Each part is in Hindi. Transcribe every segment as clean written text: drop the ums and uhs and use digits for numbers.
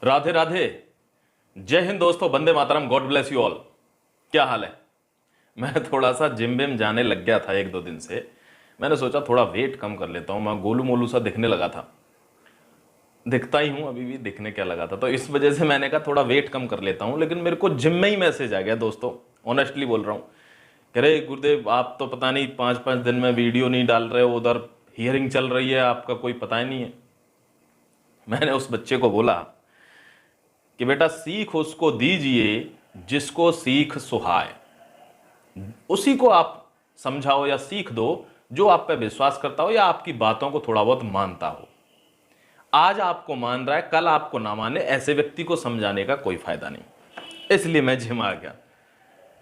राधे राधे। जय हिंद दोस्तों, Vande Mataram, God bless you all. क्या हाल है? मैं थोड़ा सा जिम विम जाने लग गया था एक दो दिन से। मैंने सोचा थोड़ा वेट कम कर लेता हूँ। मैं गोलू मोलू सा दिखने लगा था, दिखता ही हूँ अभी भी, दिखने क्या लगा था, तो इस वजह से मैंने कहा थोड़ा वेट कम कर लेता हूँ। लेकिन मेरे को जिम में ही मैसेज आ गया दोस्तों, ऑनेस्टली बोल रहा हूँ। कह रहे गुरुदेव आप तो पता नहीं 5-5 दिन में वीडियो नहीं डाल रहे हो, उधर हियरिंग चल रही है, आपका कोई पता ही नहीं है। मैंने उस बच्चे को बोला कि बेटा सीख उसको दीजिए जिसको सीख सुहाए। उसी को आप समझाओ या सीख दो जो आप पे विश्वास करता हो या आपकी बातों को थोड़ा बहुत मानता हो। आज आपको मान रहा है, कल आपको ना माने, ऐसे व्यक्ति को समझाने का कोई फायदा नहीं। इसलिए मैं जिम आ गया।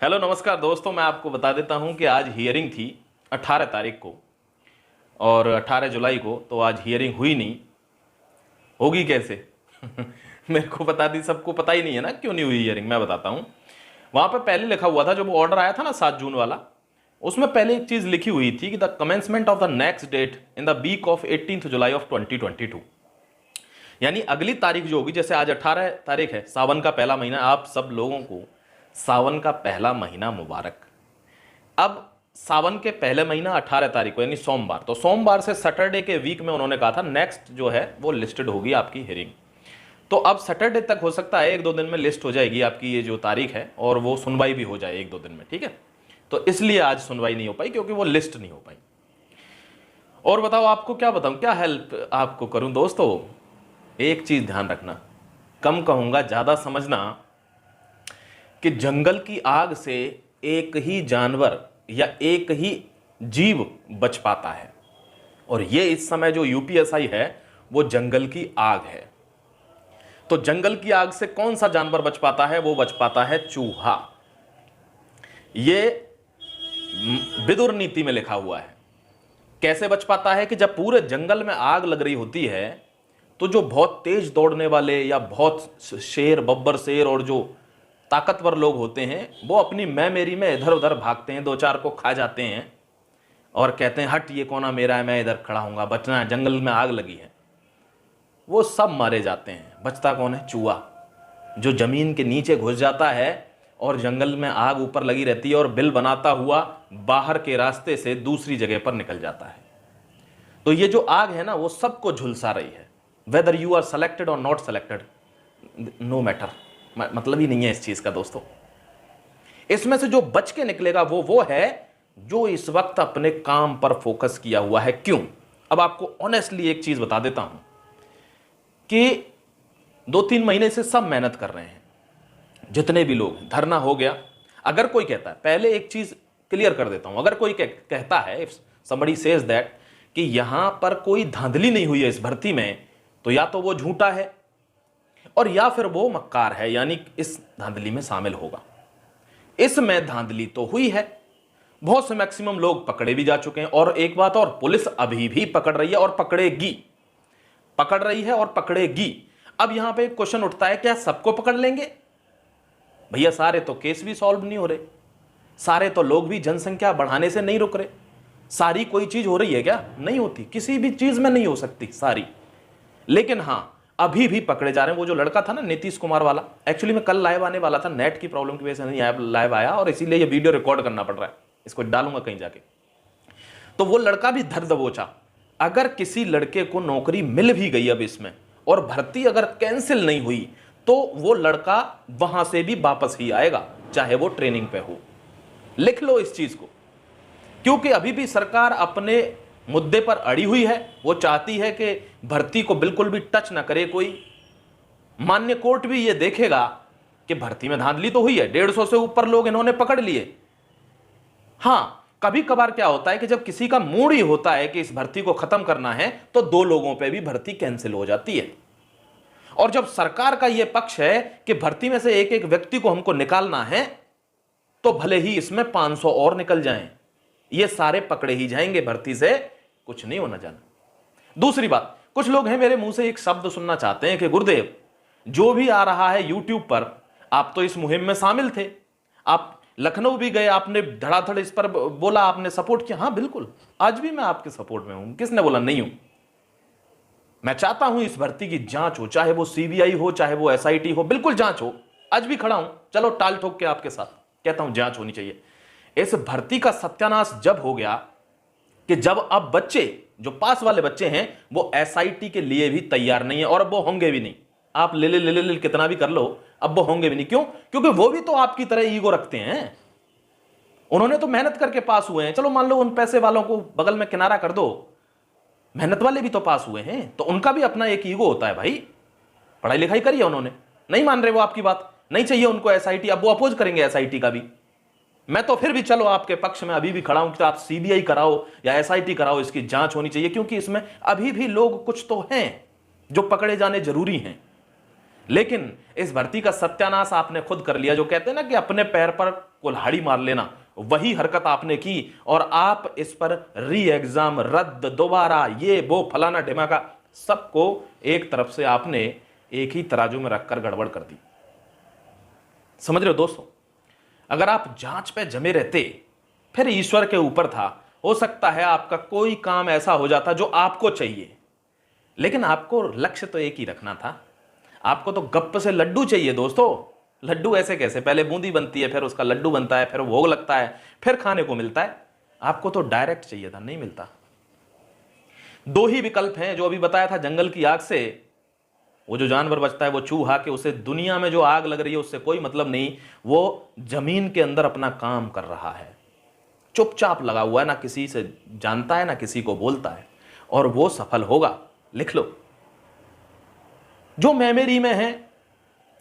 हेलो नमस्कार दोस्तों, मैं आपको बता देता हूं कि आज हियरिंग थी 18 तारीख को और 18 जुलाई को, तो आज हियरिंग हुई नहीं। होगी कैसे? मेरे को बता दी, सबको पता ही नहीं है ना क्यों नहीं हुई हियरिंग। मैं बताता हूं। वहां पर पहले लिखा हुआ था, जब ऑर्डर आया था ना 7 जून वाला, उसमें पहले एक चीज लिखी हुई थी कि the commencement of the next date in the week of 18 July of 2022। यानी अगली तारीख जो होगी, जैसे आज 18 तारीख है, सावन का पहला महीना। आप सब लोगों को सावन का पहला महीना मुबारक। अब सावन के पहले महीना 18 तारीख को यानी सोमवार, तो सोमवार से सैटरडे के वीक में उन्होंने कहा था नेक्स्ट जो है वो लिस्टेड होगी आपकी हियरिंग। तो अब सैटरडे तक हो सकता है, एक दो दिन में लिस्ट हो जाएगी आपकी ये जो तारीख है, और वो सुनवाई भी हो जाए एक दो दिन में, ठीक है। तो इसलिए आज सुनवाई नहीं हो पाई क्योंकि वो लिस्ट नहीं हो पाई। और बताओ आपको क्या बताऊं, क्या हेल्प आपको करूं दोस्तों। एक चीज ध्यान रखना, कम कहूंगा ज्यादा समझना, कि जंगल की आग से एक ही जानवर या एक ही जीव बच पाता है, और ये इस समय जो यूपीएसआई है वो जंगल की आग है। तो जंगल की आग से कौन सा जानवर बच पाता है? वो बच पाता है चूहा। ये विदुर नीति में लिखा हुआ है। कैसे बच पाता है? कि जब पूरे जंगल में आग लग रही होती है, तो जो बहुत तेज दौड़ने वाले या बहुत शेर, बब्बर शेर और जो ताकतवर लोग होते हैं, वो अपनी मैं मेरी में इधर उधर भागते हैं, दो चार को खा जाते हैं और कहते हैं हट, ये कोना मेरा है, मैं इधर खड़ा हूंगा, बचना है, जंगल में आग लगी है। वो सब मारे जाते हैं। बचता कौन है? चूहा, जो जमीन के नीचे घुस जाता है और जंगल में आग ऊपर लगी रहती है और बिल बनाता हुआ बाहर के रास्ते से दूसरी जगह पर निकल जाता है। तो ये जो आग है ना, वो सबको झुलसा रही है। वेदर यू आर सेलेक्टेड और नॉट सेलेक्टेड, नो मैटर, मतलब ही नहीं है इस चीज का दोस्तों। इसमें से जो बच के निकलेगा वो है जो इस वक्त अपने काम पर फोकस किया हुआ है। क्यों? अब आपको ऑनेस्टली एक चीज बता देता हूं कि 2-3 महीने से सब मेहनत कर रहे हैं, जितने भी लोग। धरना हो गया। अगर कोई कहता है, पहले एक चीज क्लियर कर देता हूं, अगर कोई कहता है, इफ somebody says that, कि यहां पर कोई धांधली नहीं हुई है इस भर्ती में, तो या तो वो झूठा है और या फिर वो मक्कार है, यानी इस धांधली में शामिल होगा। इसमें धांधली तो हुई है, बहुत से मैक्सिमम लोग पकड़े भी जा चुके हैं। और एक बात और, पुलिस अभी भी पकड़ रही है और पकड़ेगी, पकड़ रही है और पकड़ेगी। अब यहां पे एक क्वेश्चन उठता है, क्या सबको पकड़ लेंगे? भैया सारे तो केस भी सॉल्व नहीं हो रहे, सारे तो लोग भी जनसंख्या बढ़ाने से नहीं रुक रहे। सारी कोई चीज हो रही है क्या? नहीं होती, किसी भी चीज में नहीं हो सकती सारी। लेकिन हां, अभी भी पकड़े जा रहे हैं। वो जो लड़का था ना, नीतीश कुमार वाला, एक्चुअली मैं कल लाइव आने वाला था, नेट की प्रॉब्लम की वजह से नहीं लाइव आया, और इसीलिए ये वीडियो रिकॉर्ड करना पड़ रहा है, इसको डालूंगा कहीं जाके। तो वो लड़का भी धर दबोचा। अगर किसी लड़के को नौकरी मिल भी गई अब इसमें, और भर्ती अगर कैंसिल नहीं हुई, तो वो लड़का वहां से भी वापस ही आएगा, चाहे वो ट्रेनिंग पे हो। लिख लो इस चीज को, क्योंकि अभी भी सरकार अपने मुद्दे पर अड़ी हुई है। वो चाहती है कि भर्ती को बिल्कुल भी टच ना करे कोई। मान्य कोर्ट भी ये देखेगा कि भर्ती में धांधली तो हुई है, 150 से ऊपर लोग इन्होंने पकड़ लिए। हां, कभी कभार क्या होता है कि जब किसी का मूड ही होता है कि इस भर्ती को खत्म करना है, तो 2 लोगों पे भी भर्ती कैंसिल हो जाती है। और जब सरकार का यह पक्ष है कि भर्ती में से एक एक व्यक्ति को हमको निकालना है, तो भले ही इसमें 500 और निकल जाएं, ये सारे पकड़े ही जाएंगे, भर्ती से कुछ नहीं होना जाना। दूसरी बात, कुछ लोग हैं मेरे मुंह से एक शब्द सुनना चाहते हैं कि गुरुदेव जो भी आ रहा है यूट्यूब पर, आप तो इस मुहिम में शामिल थे, आप लखनऊ भी गए, आपने धड़ाधड़ इस पर बोला, आपने सपोर्ट किया। हां बिल्कुल, आज भी मैं आपके सपोर्ट में हूं, किसने बोला नहीं हूं? मैं चाहता हूं इस भर्ती की जांच हो, चाहे वो सीबीआई हो, चाहे वो एसआईटी हो, बिल्कुल जांच हो। आज भी खड़ा हूं, चलो टाल ठोक के आपके साथ कहता हूं जांच होनी चाहिए। इस भर्ती का सत्यानाश जब हो गया कि जब अब बच्चे जो पास वाले बच्चे हैं वो एसआईटी के लिए भी तैयार नहीं है, और अब वो होंगे भी नहीं। आप ले कितना भी कर लो, अब वो होंगे भी नहीं। क्यों? क्योंकि वो भी तो आपकी तरह ईगो रखते हैं। उन्होंने तो मेहनत करके पास हुए हैं। चलो मान लो उन पैसे वालों को बगल में किनारा कर दो, मेहनत वाले भी तो पास हुए हैं, तो उनका भी अपना एक ईगो होता है भाई। पढ़ाई लिखाई करी है उन्होंने, नहीं मान रहे वो आपकी बात, नहीं चाहिए उनको एसआईटी, अब वो अपोज करेंगे एसआईटी का भी। मैं तो फिर भी चलो आपके पक्ष में अभी भी खड़ा हूं कि आप सीबीआई कराओ या एसआईटी कराओ, इसकी जांच होनी चाहिए, क्योंकि इसमें अभी भी लोग कुछ तो हैं जो पकड़े जाने जरूरी हैं। लेकिन इस भर्ती का सत्यानाश आपने खुद कर लिया। जो कहते हैं ना कि अपने पैर पर कुल्हाड़ी मार लेना, वही हरकत आपने की, और आप इस पर री एग्जाम, रद्द, दोबारा, ये वो फलाना ढिमाका, सबको एक तरफ से आपने एक ही तराजू में रखकर गड़बड़ कर दी। समझ रहे हो दोस्तों? अगर आप जांच पे जमे रहते, फिर ईश्वर के ऊपर था, हो सकता है आपका कोई काम ऐसा हो जाता जो आपको चाहिए। लेकिन आपको लक्ष्य तो एक ही रखना था। आपको तो गप्प से लड्डू चाहिए दोस्तों। लड्डू ऐसे कैसे? पहले बूंदी बनती है, फिर उसका लड्डू बनता है, फिर भोग लगता है, फिर खाने को मिलता है। आपको तो डायरेक्ट चाहिए था, नहीं मिलता। दो ही विकल्प हैं जो अभी बताया था। जंगल की आग से वो जो जानवर बचता है, वो चूहा, के उसे दुनिया में जो आग लग रही है उससे कोई मतलब नहीं, वो जमीन के अंदर अपना काम कर रहा है, चुपचाप लगा हुआ है, ना किसी से जानता है ना किसी को बोलता है, और वो सफल होगा। लिख लो। जो मेमोरी में है,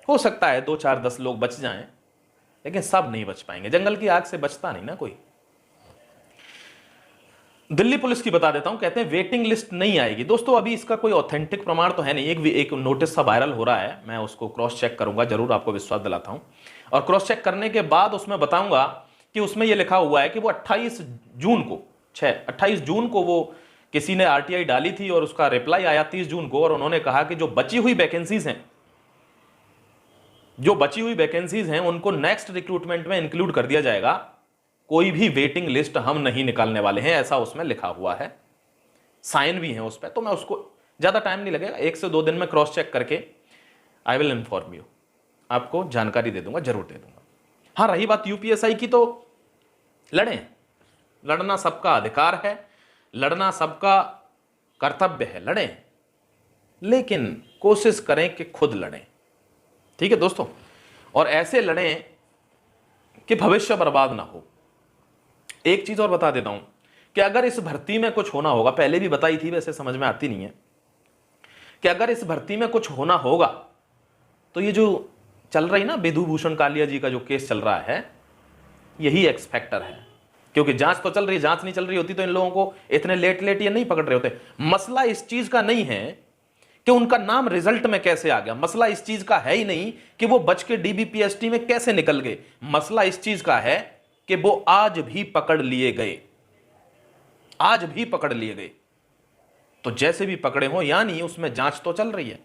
हो सकता है 2 4 10 लोग बच जाएं, लेकिन सब नहीं बच पाएंगे। जंगल की आग से बचता नहीं ना कोई। दिल्ली पुलिस की बता देता हूं, कहते हैं वेटिंग लिस्ट नहीं आएगी। दोस्तों अभी इसका कोई ऑथेंटिक प्रमाण तो है नहीं। एक नोटिस सा वायरल हो रहा है, मैं उसको क्रॉस चेक करूंगा, जरूर आपको विश्वास दिलाता हूं। और क्रॉस चेक करने के बाद उसमें बताऊंगा कि उसमें यह लिखा हुआ है कि वो 28 जून को वो किसी ने आरटीआई डाली थी, और उसका रिप्लाई आया 30 जून को, और उन्होंने कहा कि जो बची हुई वैकेंसीज हैं उनको नेक्स्ट रिक्रूटमेंट में इंक्लूड कर दिया जाएगा। कोई भी वेटिंग लिस्ट हम नहीं निकालने वाले हैं, ऐसा उसमें लिखा हुआ है। साइन भी है उस पर। तो मैं उसको, ज्यादा टाइम नहीं लगेगा, 1 से 2 दिन में क्रॉस चेक करके आई विल इन्फॉर्म यू, आपको जानकारी दे दूंगा, जरूर दे दूंगा। हाँ, रही बात यूपीएसआई की, तो लड़ें, लड़ना सबका अधिकार है, लड़ना सबका कर्तव्य है, लड़ें, लेकिन कोशिश करें कि खुद लड़ें। ठीक है दोस्तों? और ऐसे लड़ें कि भविष्य बर्बाद ना हो। एक चीज और बता देता हूं कि अगर इस भर्ती में कुछ होना होगा, पहले भी बताई थी, वैसे समझ में आती नहीं है, कि अगर इस भर्ती में कुछ होना होगा तो ये जो चल रही ना विधु भूषण कालिया जी का जो केस चल रहा है, यही एक्स फैक्टर है। क्योंकि जांच तो चल रही है, जांच नहीं चल रही होती तो इन लोगों को इतने लेट ये नहीं पकड़ रहे होते। मसला इस चीज का नहीं है कि उनका नाम रिजल्ट में कैसे आ गया, मसला इस चीज का है ही नहीं कि वो बच के डीबीपीएसटी में कैसे निकल गए। मसला इस चीज का है कि वो आज भी पकड़ लिए गए, आज भी पकड़ लिए गए। तो जैसे भी पकड़े हो, यानी उसमें जांच तो चल रही है,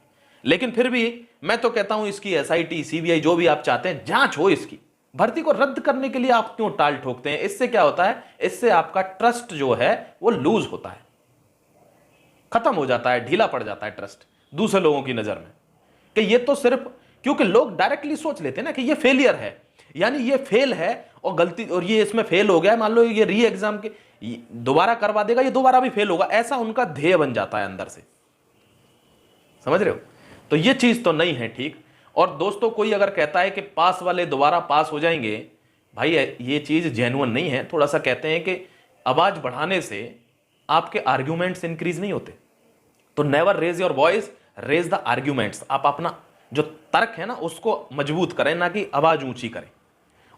लेकिन फिर भी मैं तो कहता हूं इसकी एसआईटी, सीबीआई, जो भी आप चाहते हैं, जांच हो इसकी। भर्ती को रद्द करने के लिए आप क्यों टाल ठोकते हैं? इससे क्या होता है? इससे आपका ट्रस्ट जो है वो लूज होता है, खत्म हो जाता है, ढीला पड़ जाता है ट्रस्ट दूसरे लोगों की नजर में, कि ये तो सिर्फ, क्योंकि लोग डायरेक्टली सोच लेते हैं ना कि ये फेलियर है, यानी ये फेल है और गलती, और ये इसमें फेल हो गया है, मान लो ये री एग्जाम के दोबारा करवा देगा, ये दोबारा भी फेल होगा, ऐसा उनका ध्येय बन जाता है अंदर से। समझ रहे हो? तो ये चीज तो नहीं है ठीक। और दोस्तों कोई अगर कहता है कि पास वाले दोबारा पास हो जाएंगे, भाई ये चीज जेन्युइन नहीं है। थोड़ा सा कहते हैं कि आवाज बढ़ाने से आपके आर्ग्यूमेंट्स इंक्रीज नहीं होते। तो never raise your voice, raise the arguments. आप अपना जो तर्क है ना उसको मजबूत करें, ना कि आवाज ऊंची करें।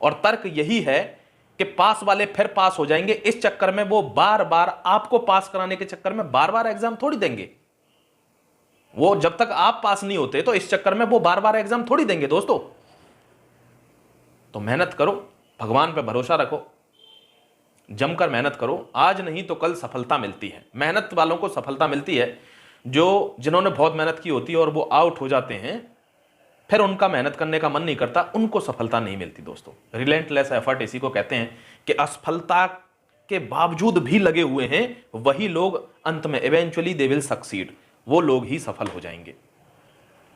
और तर्क यही है कि पास वाले फिर पास हो जाएंगे, इस चक्कर में वो बार बार आपको पास कराने के चक्कर में बार बार एग्जाम थोड़ी देंगे। वो जब तक आप पास नहीं होते तो इस चक्कर में वो बार बार एग्जाम थोड़ी देंगे दोस्तों। तो मेहनत करो, भगवान पे भरोसा रखो, जमकर मेहनत करो। आज नहीं तो कल सफलता मिलती है। मेहनत वालों को सफलता मिलती है, जिन्होंने बहुत मेहनत की होती है और वो आउट हो जाते हैं, फिर उनका मेहनत करने का मन नहीं करता, उनको सफलता नहीं मिलती दोस्तों। रिलेंटलेस एफर्ट इसी को कहते हैं कि असफलता के बावजूद भी लगे हुए हैं वही लोग अंत में इवेंचुअली दे विल सक्सीड। वो लोग ही सफल हो जाएंगे।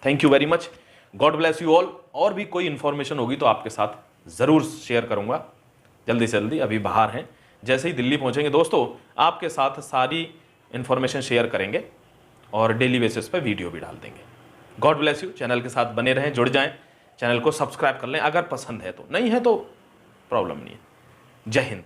Thank you very much, God bless you all. और भी कोई इंफॉर्मेशन होगी तो आपके साथ ज़रूर शेयर करूंगा जल्दी से जल्दी। अभी बाहर हैं, जैसे ही दिल्ली पहुंचेंगे दोस्तों आपके साथ सारी इंफॉर्मेशन शेयर करेंगे और डेली बेसिस पे वीडियो भी डाल देंगे। God bless you. चैनल के साथ बने रहें, जुड़ जाएं, चैनल को सब्सक्राइब कर लें अगर पसंद है तो, नहीं है तो प्रॉब्लम नहीं है। जय हिंद।